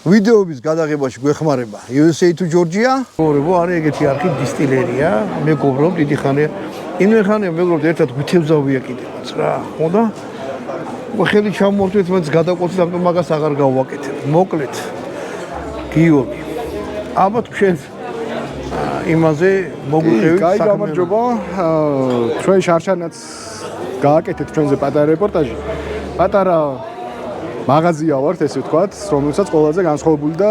ვიდეოების გადაღებაში გვეხმარება USA to Georgia. მეგობრებო, არის ეგეთი არქი დისტილერია. მეგობრობ, დიდი ხანია. იმენხანია მეგობრობ, ერთად გვითევზავია კიდევაც რა. ხოდა? ხელი ჩამოვართვით, მეც გადაკვოცით, ამიტომ მაგას აღარ გავაკეთებ. მოკლედ. გიორგი. ალბათ შენ იმაზე მოგვიყევით. კაი, გამარჯობა. ჩვენ შარშანაც გააკეთეთ ჩვენზე პატარა რეპორტაჟი. პატარა მაღაზია ვართ, ესე ვთქვათ, რომელსაც ყველაზე განსხვავებული და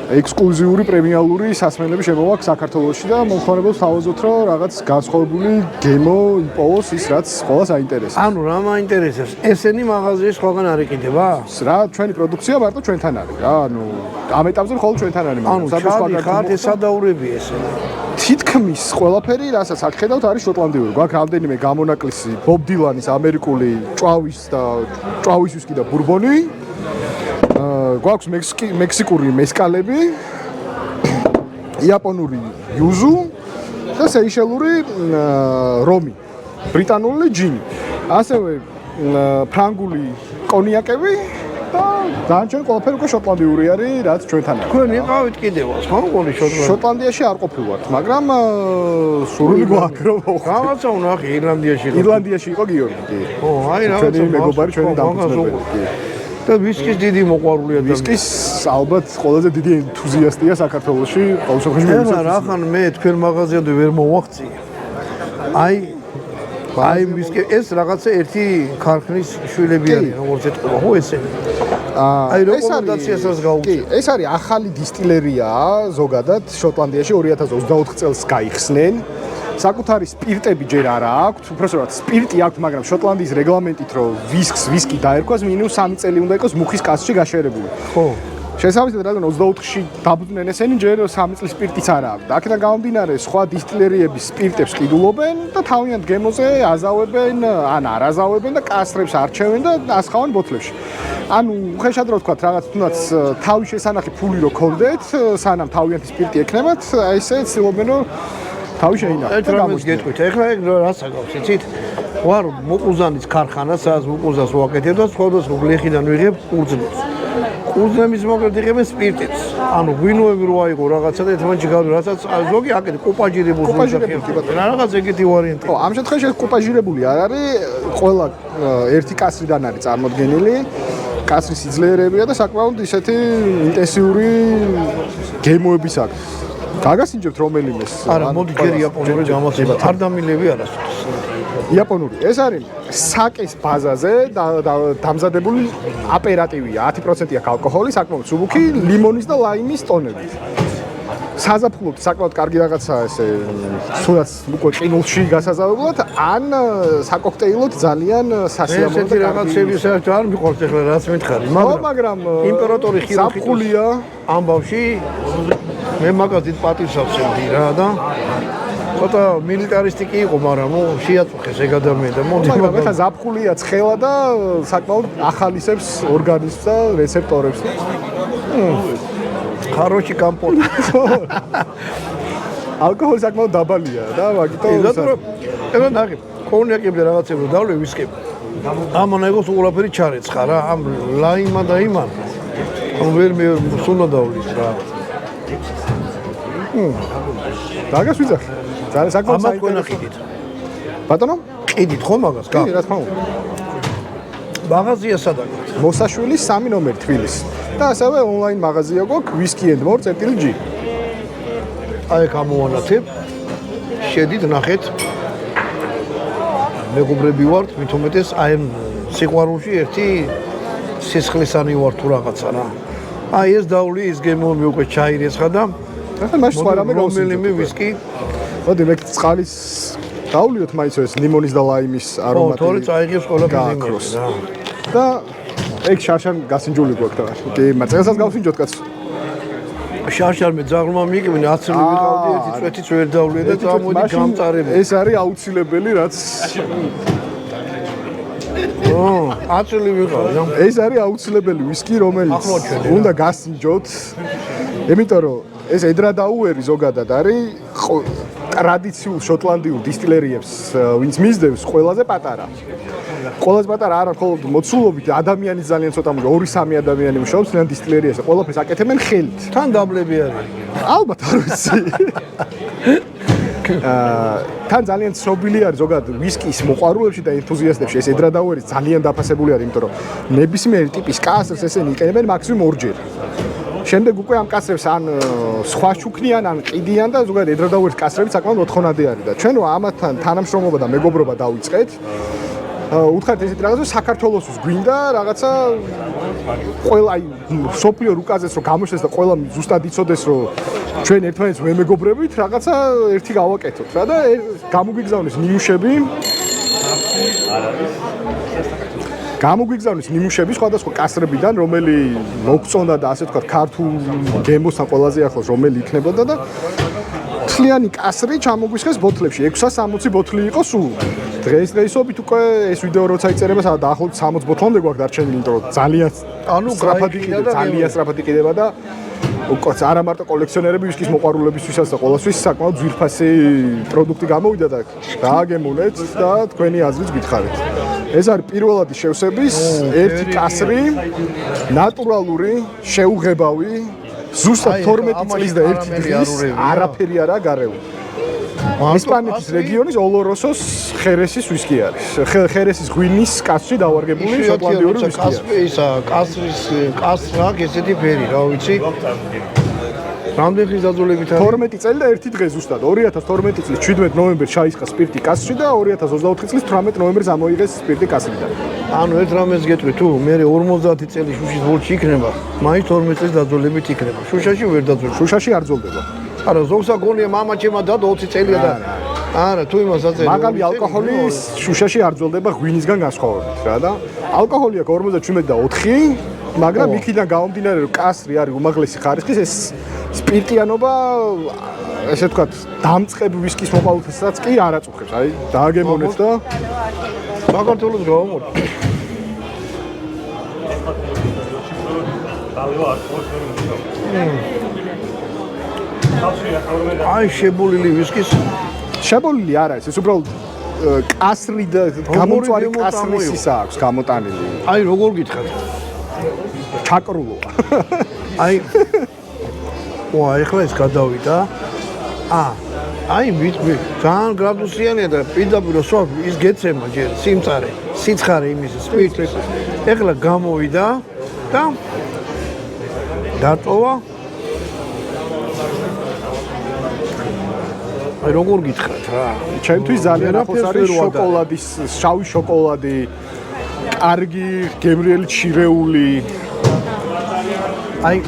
ექსკლუზიური პრემიალური სასმელები შემოვაქვს საქართველოში და მომხმარებელს თავაზობთ, რომ რაღაც განსხვავებული გემო იპოვოს ის, რაც ყველას აინტერესებს. ანუ რა მაინტერესებს? ესენი მაღაზიაში სხვაგან არის კიდევა? რა, ჩვენი პროდუქცია მარტო ჩვენთან არის რა, ანუ ამ ეტაპზე მხოლოდ ჩვენთან არის, ანუ ჩადი ხარ ეს სადაურები ესენი. თითქმის ყველაფერი, რასაც აქ ხედავთ, არის შოტლანდიური. გვაქვს რამდენიმე გამონაკლისი ბობ დილანის ამერიკული ჭვავის და ჭვავის ვისკი და ბურბონი. გვაქვს მექსიკური მესკალები, იაპონური იუზუ და სეიშელური რომი, ბრიტანული ჯინი. ასევე ფრანგული კონიაკები და ძალიან ყველაფერი უკვე შოტლანდიური არის, რაც ჩვენთან არის. თქვენ იყავით კიდევაც, ხო? მგონი შოტლანდიაში არ ყოფილვართ, მაგრამ სურვილი გვაქვს რომ რაღაცა ვნახე ირლანდიაში. ირლანდიაში იყო გიორგი, კი. ო, აი რაღაცა ჩვენი მეგობარი, ჩვენი დამფუძნებელი, კი. და ვისკის დიდი მოყვარულია და ვისკის ალბათ ყველაზე დიდი ენთუზიასტია საქართველოში, ყოველ შემთხვევაში. რა ხან მე თქვენ მაღაზიამდე ვერ მოვახცი. აი ვისკი ეს რაღაცა ერთი ქარხნის შვილები არის, როგორც ეთქვა, ხო ესე? აი რეკომენდაციასაც გავუწევ. კი, ეს არის ახალი დისტილერია ზოგადად შოტლანდიაში 2024 წელს გაიხსნენ. საკუთარი სპირტები ჯერ არა აქვთ, უბრალოდ სპირტი აქვთ, მაგრამ შოტლანდიის რეგლამენტით რომ ვისკი დაერქვას, მინიმუმ 3 წელი უნდა იყოს მუხის კასში გაშერებული. ხო. შესაბამისად, რადგან 24-ში დაბუდნენ ესენი, ჯერ 3 წლის სპირტიც არა აქვს. აქედან გამომდინარე, სხვა დისტილერიების სპირტებს ყიდულობენ და თავიანთ გემოზე აზავებენ, ან არ აზავებენ და კასრებს არჩევენ და ასხავენ ბოთლებში. ანუ უხეშად რო ვთქვათ, რაღაც თუნდაც თავის შესანახი ფული რო ქონდეთ, სანამ თავიანთი სპირტი ექნებათ, აი ესე ცდილობენ რომ თავი შეინახოთ და გამოსგეთქვით. ეხლა ეგ რას აკავს, იცით? ვარ მუყუზანის ქარხანა, სადაც მუყუზას ვაკეთებ და სხვადასხვა გლეხიდან ვიღებ ყურძნებს. ყურძნების მოკლედ იღებენ სპირტებს. ანუ ღვინოები რო აიღო რაღაცა და ერთმანეთში გავდო, რასაც ზოგი აკეთე კუპაჟირებული რაღაც ეგეთი ვარიანტი. ხო, ამ შემთხვევაში კუპაჟირებული არ არის, ყველა ერთი კასრიდან არის წარმოდგენილი. კასრის სიძლიერებია და საკმაოდ ისეთი ინტენსიური გემოების აქვს. გაგასინჯებთ რომელიმეს? არა, მოდი ჯერ იაპონური გამოსება. არ დამილები არასდროს. იაპონური. ეს არის საკის ბაზაზე დამზადებული აპერატივია. 10% აქვს ალკოჰოლი, საკმაოდ სუბუქი, ლიმონის და ლაიმის ტონებით. საზაფხულოდ საკმაოდ კარგი რაღაცაა ესე, თუნდაც უკვე ყინულში გასაზავებლად, ან საკოქტეილოდ ძალიან სასიამოვნო და კარგი რაღაცები საერთოდ არ მიყვარს ახლა რაც მითხარი, მაგრამ იმპერატორი ზაფხულია ამბავში მე მაგას დიდ პატივს ავსებდი რა და ცოტა მილიტარისტი კი იყო, მაგრამ შეაწუხეს ეგ ადამიანი და მოდი მაგრამ ეხლა ზაფხულია ცხელა და საკმაოდ ახალისებს ორგანიზმს და რეცეპტორებს. ხაროში კამპოტი. ალკოჰოლი საკმაოდ დაბალია და მაგიტომ ეხლა ნახე, კონიაკები რაღაცები რომ დავლე ვისკები. ამან ეგოს ყველაფერი ჩარეცხა რა, ამ ლაიმა და იმან. ამ ვერ მე სულა დავლის რა. დაგას ვიძახი. ძალიან საკმაოდ საინტერესო. ბატონო? ყიდით ხო მაგას? კი, რა თქმა უნდა. მაღაზია სადაა? მოსაშვილის 3 ნომერი თბილისი. და ასევე ონლაინ მაღაზია გვაქვს whisky&more.g. აი გამოვანათებ. შედით ნახეთ. მეგობრები ვართ, მით უმეტეს აი სიყვარულში ერთი სისხლისანი ვარ თუ რაღაცა რა. აი ეს დავლი ის გემოები უკვე ჩაირესხა და ახლა მაშინ სხვა რამე რომელიმე ვისკი. მოდი მე წყალის დავლიოთ მაინც ეს ლიმონის და ლაიმის არომატი. ხო, თორე წაიღებს ყველაფერი იმას რა. და ეგ შარშან გასინჯული გვაქვს და კი, მაწელსაც გავსინჯოთ კაც. შარშარმე ძაღლმა მიიკმენე 10 წელი ვიყავდი, ერთი წვეთიც ვერ დავლია და წამოდი გამწარები. ეს არის აუცილებელი, რაც 10 წელი ვიყავდი. ეს არის აუცილებელი ვისკი, რომელიც უნდა გასინჯოთ. იმიტომ რომ ეს ედრადაუერი ზოგადად არის ტრადიციულ შოტლანდიურ დისტილერიებს ვინც მისდევს ყველაზე პატარა. ყველაზე პატარა არა მხოლოდ მოცულობით ადამიანი ძალიან ცოტა მუშაობს 2-3 ადამიანი მუშაობს ძალიან დისტილერიაზე ყველაფერს აკეთებენ ხელით. თან დაბლები არის. ალბათ არ ვიცი. თან ძალიან ცნობილი არის ზოგადად ვისკის მოყვარულებში და ენთუზიასტებში ეს ედრადაუერი ძალიან დაფასებული არის იმიტომ რომ ნებისმიერი ტიპის კასრს ესენი იყენებენ მაქსიმუმ ორჯერ. შემდეგ უკვე ამ კასრებს ან სხვა შუქნიან ან ყიდიან და ზოგადად ედრადაუერის კასრები საკმაოდ მოთხოვნადი არის და ჩვენ რომ ამათთან თანამშრომლობა და მეგობრობა დავიწყეთ უთხარით ესეთი რაღაცა საქართველოსთვის გვინდა რაღაცა ყველა აი სოფლიო რუკაზეც რომ გამოჩნდეს და ყველა ზუსტად იცოდეს რომ ჩვენ ერთმანეთს ვემეგობრებით რაღაცა ერთი გავაკეთოთ რა და გამოგვიგზავნეს ნიმუშები სხვადასხვა კასრებიდან რომელი მოგწონდა და ასე ვთქვათ ქართულ გემოსთან ყველაზე ახლოს რომელი იქნებოდა და თლიანი კასრი ჩამოგვისხეს ბოთლებში 660 ბოთლი იყო სულ დღესდღეობით უკვე ეს ვიდეო როცა იწერება სადაც დაახლოებით 60 ბოთლამდე გვაქვს დარჩენილი იმიტომ რომ ძალიან სწრაფად იყიდება და უკვე არა მარტო კოლექციონერები ვისკის მოყვარულებისთვისაც და ყოველთვის საკმაოდ ძვირფასი პროდუქტი გამოვიდა და დააგემოვნეთ და თქვენი აზრიც გითხარით. ეს არის პირველადი შევსების ერთი კასრი ნატურალური შეუღებავი ზუსტად 12 წლის და 1 დღის არაფერი არა გარეული. ესპანეთის რეგიონის ოლოროსოს ხერესის ვისკი არის. ხერესის ღვინის კასრი დავარგებული შოტლანდიური ვისკი არის. კასრა ესეთი ფერი რა ვიცი. რამდენი ხნის დაძულებით არის? 12 წელი და 1 დღე ზუსტად. 2012 წლის 17 ნოემბერს ჩაისხა სპირტი კასრი და 2024 წლის 18 ნოემბერს ამოიღეს სპირტი კასრიდან. ანუ ერთ რამეს გეტყვი თუ მე 50 წელი შუშის ბოლში იქნება, მაინც 12 წელი დაძულებით იქნება. შუშაში ვერ დაძულდება. შუშაში არ ძოლდება. არა, ზოგსა გონია მამა ჩემა დადო 20 წელია და არა, თუ იმას აწერი. მაგალი ალკოჰოლი შუშაში არ ძოლდება ღვინისგან განსხვავებით რა და ალკოჰოლი აქვს 47 და 4, მაგრამ იქიდან გამომდინარე რომ კასრი არის უმაღლესი ხარისხის ეს სპირტიანობა ესე ვთქვათ დამწყები ვისკის მოყავთასაც კი არ აწუხებს. აი დააგემოვნეთ და საქართველოს გავამოწ. აი შებოლილი ვისკის შებოლილი არა ეს უბრალოდ კასრი და გამოწვარი კასრის ისა აქვს გამოტანილი. აი როგორ გითხარ? ჩაკრულო. აი ვა ეხლა ეს გადავიდა. აი ვიცი ძალიან გრადუსიანია და პირდაპირ სვა ის გეცემა ჯერ სიმწარე, სიცხარე იმის სპირტი. ეხლა გამოვიდა და დატოვა. აი როგორ გითხრათ რა? ჩემთვის ძალიან ახლოს არის შოკოლადის, შავი შოკოლადი, კარგი გემრიელი ჩირეული. აი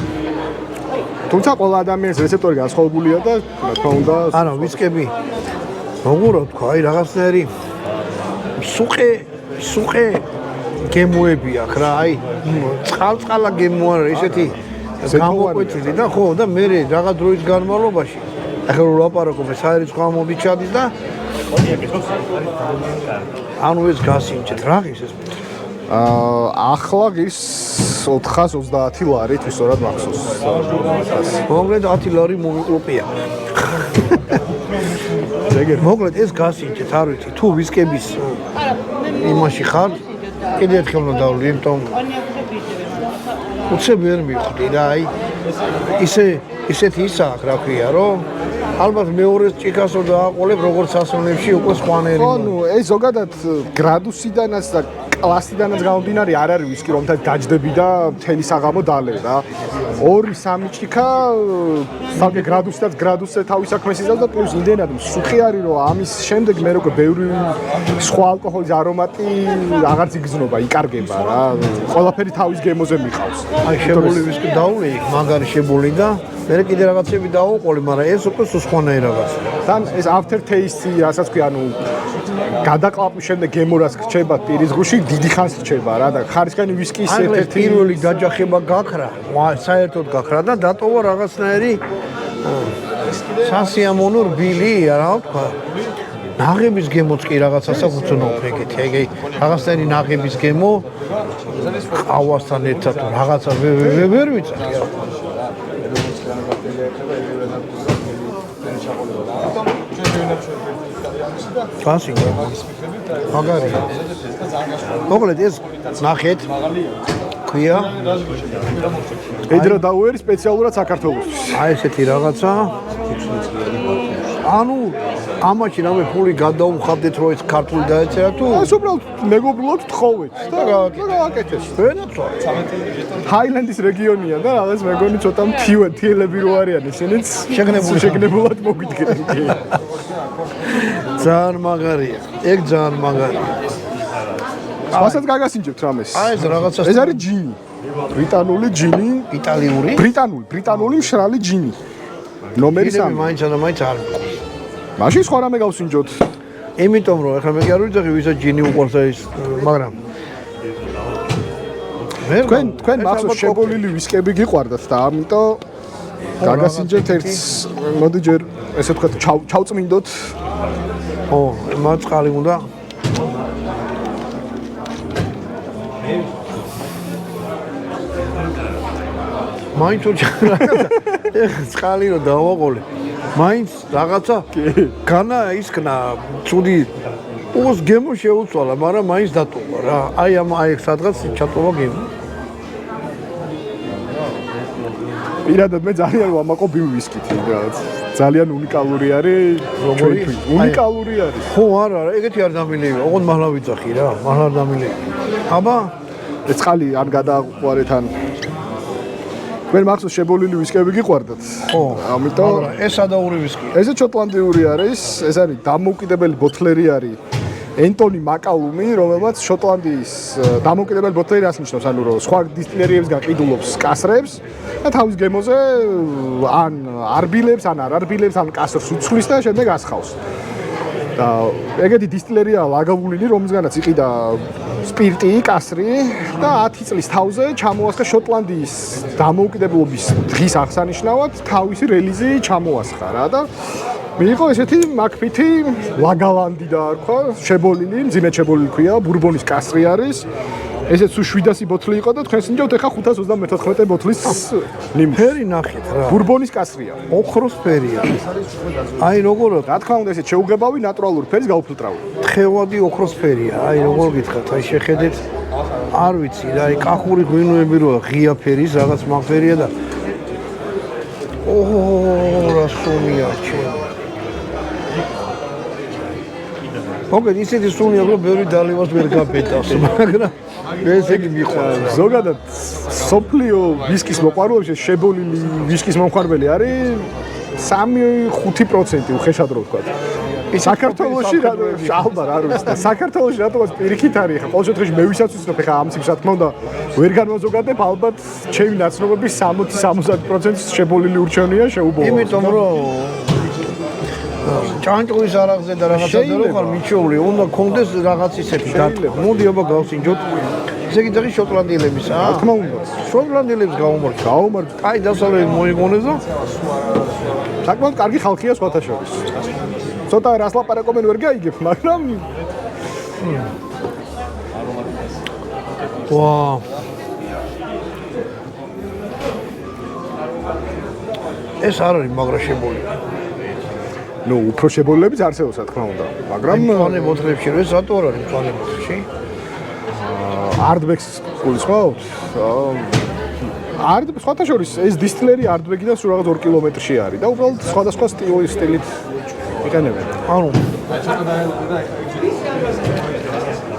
თუმცა ყველა ადამიანის რეცეპტორი განსხვავებულია და თქო უნდა არა ვისკები როგორ თქვა აი რაღაცნაირი სუყე გემოები აქვს რა აი წყალ-წყალა გემო არა ესეთი გამოკვეთილი და ხო და მე რაღაც დროის განმავლობაში ახლა რო ლაპარაკობ საერისხო ამბობი ჩადის და ანუ ეს გასინჯეთ რა ის ეს ახლა ის 430 ლარი თვისორად მახსოვს. მოკლედ 10 ლარი მომიკლოპია. მოკლედ ეს გასინჯეთ არ ვიცი თუ ვისკების იმაში ხარ კიდე ერთხელ უნდა დავლი იმიტომ უცებ ვერ მივხვდი რა აი ისეთი ისაა რა ქვია რომ ალბათ მეორეს ჭიქასო დააყოლებ როგორც სასონებში უკვე სხვანაირი. ხო ნუ ეს ზოგადად გრადუსიდანაც და კლასიდანაც გამომდინარე არ არის ვისკი რომ თან დაჯდები და მთელი საღამო დალე რა 2-3 ჭიქა საკე გრადუსიდანაც გრადუსზე თავის საქმეს იზავს და პლუს იმდენად მსუხი არის რომ ამის შემდეგ მე როგორ ბევრი სხვა ალკოჰოლის არომატი აღარც იგრძნობა იკარგება რა ყველაფერი თავის გემოზე მიყავს აი შებოლი ვისკი დაულე მაგარი შებოლი და მე კიდე რაღაცები დავუყოლე მაგრამ ეს უკვე სხვანაირი რაღაც თან ეს after taste რასაც ქვია ანუ გადაყლაპვის შემდეგ გემორას რჩება პირის ღრუში დიდი ხანს რჩება რა და ხარისხიანი ვისკის ერთ-ერთი პირველი დაჯახება გაქრა საერთოდ გაქრა და დატოვა რაღაცნაირი სასიამოვნო რბილი რა ვთქვა ნაღების გემოც კი რაღაცასა გუწნობ ეგეთი აი რაღაცნაირი ნაღების გემო ყავასთან ერთად რაღაცა ვერ ვიცი კასი. მაგარია. მოკლედ ეს ნახეთ. ქვია. ედრო დაუერი სპეციალურად საქართველოსთვის. აი ესეთი რაღაცა. ანუ ამაში რამე ფული გადაუხავდეთ რომ ეს ქართული დაეწერა თუ ეს უბრალოდ მეგობრულად თხოვეთ და გააკეთეს. ვენაცო. ჰაილენდის რეგიონია და რაღაც მეგონი ცოტა მთიელები რო არიან ისინიც შეგნებულად მოგვიდგნენ. ძალიან მაგარია. ეგ ძალიან მაგარია. ასაც გაგასინჯებთ რამეს. აი ეს რაღაცა ეს არის ჯინი. ბრიტანული ჯინი, იტალიური? ბრიტანული მშრალი ჯინი. ნომერი 3. მაინც და მაინც არ მყავს. მაშინ სხვა რამე გავსინჯოთ. იმიტომ რომ ახლა მე კი არ ვიცი ვისაც ჯინი უყვარს ის, მაგრამ თქვენ მახსოვს შებოლილი ვისკები გიყვარდათ და ამიტომ გაგასინჯებთ ერთს. მოდი ჯერ ესე ვთქვათ ჩავწმინდოთ. ო, მაწყალი უნდა. მაინც წყალი რომ დავაყოლე. მაინც რაღაცა განა ისქნა ცუდი უს გემო შეუცვალა, მაგრამ მაინც დატოვა რა. აი სადღაც ჩატოვა გემო. პირადად მე ძალიან ვამაყო ბიმ ვისკით რაღაც. ძალიან უნიკალური არის, ჩვენთვის. უნიკალური არის. ხო, არა, ეგეთი არ დამილევა. ოღონდ მაღლა ვიძახი რა, მაღლა არ დამილევა. აბა, ეს წყალი ან გადააყوارეთ ან თქვენ მახსოვს შებოლილი ვისკები გიყვარდათ? ხო, ამიტომ ეს სადაური ვისკია. ესე შოტლანდიური არის, ეს არის დამოუკიდებელი ბოთლერი არის. ენტონი მაკალუმი, რომელმაც შოტლანდიის დამოუკიდებელი ბოთლერი რას ნიშნავს, ანუ რომ სხვა დისტილერიებისგან ყიდულობს კასრებს და თავის გემოზე ან არბილებს, ან არ არბილებს, ან კასრს უცვლის და შემდეგ ასხავს. და ეგეთი დისტილერია ლაგავულინი, რომლისგანაც იყიდა სპირტი, კასრი და 10 წლის თავზე ჩამოასხა შოტლანდიის დამოუკიდებლობის დღის აღსანიშნავად თავისი რელიზი ჩამოასხა რა და მიიღო ესეთი მაკფითი ლაგალანდი დაარქვა, შებოლილი, მძიმე შებოლილი ქვია, ბურბონის კასრი არის. ესეც სულ 700 ბოთლი იყო და თქვენ სინჯავთ ეხა 534 ბოთლის ფერი ნახეთ რა. ბურბონის კასრია. ოქროს ფერია. აი როგორ რა თქმა უნდა, ესეც შეუღებავი ნატურალური ფერის გაუფილტრავი. თხევადი ოქროს ფერია. აი როგორ გითხრათ, აი შეხედეთ. არ ვიცი რა, აი კახური ღვინოები როა ღია ფერის, რაღაც მაგფერია და ოჰო, რა სუნია ჩემ. მოგეთ ისეთი სუნია რომ ბევრი დალევას ვერ გაბედავს, მაგრამ ეს იგი მიყვარს. ზოგადად სოფლიო ვისკის მოყვარულებში შებოლილი ვისკის მომხმარებელი არის 3-5% უხეშად რო ვთქვა. საქართველოში ალბათ არ ვიცი და საქართველოში რატომაც პირიქით არის ხა ყოველ შემთხვევაში მე ვისაც ვცნობ ხა ამ ციფრს რა თქმა უნდა ვერ განმოზოგადებ ალბათ ჩემი ნაცნობების 60-70% შებოლილი ურჩევნია შეუბოლო. იმიტომ რომ ჭანჭუის არაღზე და რაღაცაზე რო ხარ მიჩეული, უნდა კონდეს რაღაც ისეთი დათქვა. მოდი აბა გავსინჯოთ. ესე იგი ძაღი შოტლანდიელებისა? რა თქმა უნდა. შოტლანდიელებს გაუმართ. აი დასავლეთ მოიგონეს და საკმაოდ კარგი ხალხია სხვათა შორის. ცოტა რას ლაპარაკობენ ვერ გაიგებ, მაგრამ ვა ეს არ არის მაგრა შებოლილი. ნუ უფრო შებოლილებიც არსებობს რა თქმა უნდა, მაგრამ მწვანე ბოთლებში რო ეს რატო არ არის მწვანე ბოთლებში? არდბექს გულისხმობთ? სხვათა შორის ეს დისტილერი არდბეგიდან სულ რაღაც 2 კილომეტრში არის და უბრალოდ სხვადასხვა სტილით იყენებენ. ანუ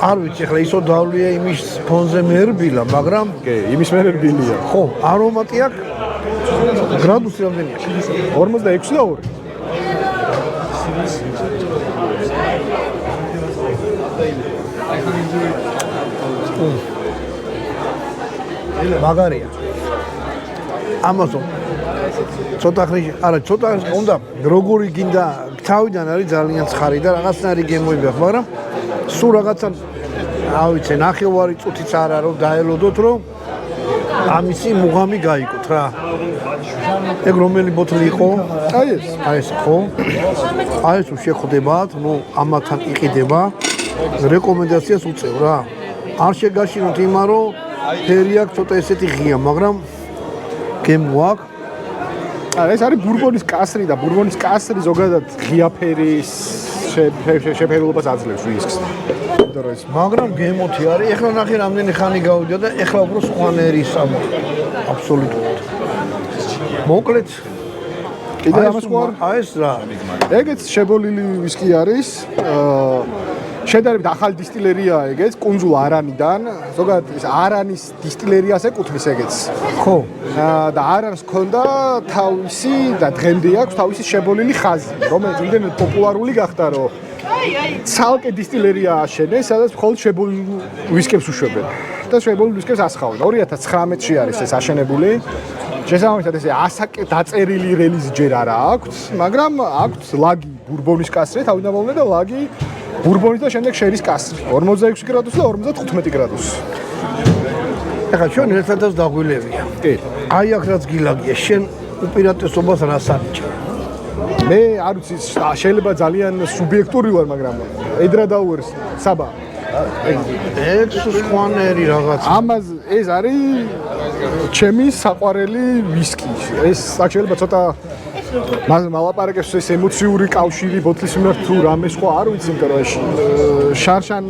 არ ვიცი, ახლა ისო დავლია იმის ფონზე მერბილა, მაგრამ კი, იმის მერბილია. ხო, არომატი აქვს გრადუსი რამდენი აქვს? 46 და 2. მაგარია. ამასო ცოტა ხრი, არა, ცოტა უნდა როგორი გინდა თავიდან არის ძალიან ცხარი და რაღაცნაირი გემოები აქვს, მაგრამ სულ რაღაცა რა ვიცი, ნახევარი წუთიც არა რომ დაელოდოთ, რომ ამისი მუღამი გაიგოთ რა. ეგ რომელი ბოთლი იყო? აი ეს ხო? აი ეს შეხვდებათ, ნუ ამათთან იყიდება. რეკომენდაციას უწევ რა. არ შეგაშინოთ იმა, რომ ფერი აქვს ცოტა ესეთი ღია, მაგრამ გემო აქვს. ეს არის ბურბონის კასრი და ბურბონის კასრი ზოგადად ღია ფერის შეფერილობას აძლევს ვისკს. მაგრამ გემოთი არის. ეხლა ნახე რამდენი ხანი გავიდა და ეხლა უფრო სხვანაირი სამო. აბსოლუტურად. მოკლედ კიდე ამას ყوار ეს რა. ეგეც შებოლილი ვისკი არის. შედარებით ახალი დისტილერია ეგეც კუნძულ არანიდან. ზოგადად ეს არანის დისტილერიას ეკუთვნის ეგეც. ხო. და არანს ქონდა თავისი და დღემდე აქვს თავისი შებოლილი ხაზი, რომელიც იმდენად პოპულარული გახდა, რომ ცალკე დისტილერია აშენეს, სადაც მხოლოდ შებოლილ ვისკებს უშვებენ. და შებოლილ ვისკებს ასხავენ. 2019-ში არის ეს აშენებული. შესაბამისად ესე ასაკე დაწერილი რელიზი ჯერ არა აქვს, მაგრამ აქვს ლაგი ბურბონის კასრი, თავიდანვე და ლაგი ბურბონის და შემდეგ შერის კასრი. 46 გრადუსი და 55 გრადუსი. ეხლა ჩვენ ერთადაც დაგვილებია. კი. აი აქ რაც გილაგია, შენ უპირატესობას რას ანიჭე? მე არ ვიცი, შეიძლება ძალიან სუბიექტური ვარ, მაგრამ ედრა დაუერს საბა. ეს სხვანაირი რაღაც. ამას ეს არის ჩემი საყვარელი ვისკი. ეს შეიძლება ცოტა მალაპარაკებს ეს ემოციური კავშირი ბოთლის მიმართ თუ რამე სხვა არ ვიცი, იმიტომ რომ შარშან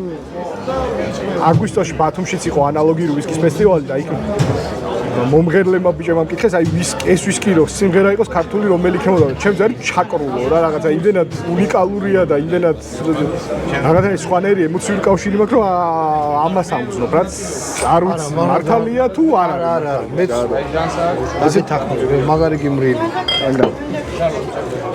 აგვისტოში ბათუმშიც იყო ანალოგიური ვისკის ფესტივალი და იქ მომღერლებმა ბიჭებმა მკითხეს, აი ეს ვისკი რო სიმღერა იყოს ქართული რომელი იქნებოდა. ჩემს არის ჩაკრულო რა რაღაცა იმდენად უნიკალურია და იმდენად რაღაცა სხვანაირი ემოციური კავშირი მაქვს, რომ ამას ამბობ, რაც არ ვიცი მართალია თუ არა. არა, მეც ასე თახმობ, მაგარი გიმრიელი. მაგრამ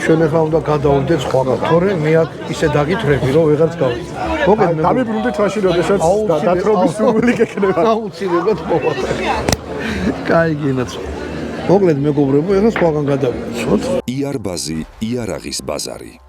ჩვენ ახლა უნდა გადავიდეთ სხვაგან, თორე მე აქ ისე დაგითხრები, რომ ვეღარც გავიცი. მოკლედ მე დამიბრუნდით მაშინ, როდესაც დათრობის სურვილი გექნება. აუცილებლად მოვა. კაი გინაც. მოკლედ მეგობრებო, ახლა სხვაგან გადავიდეთ. იარბაზი, იარაღის ბაზარი.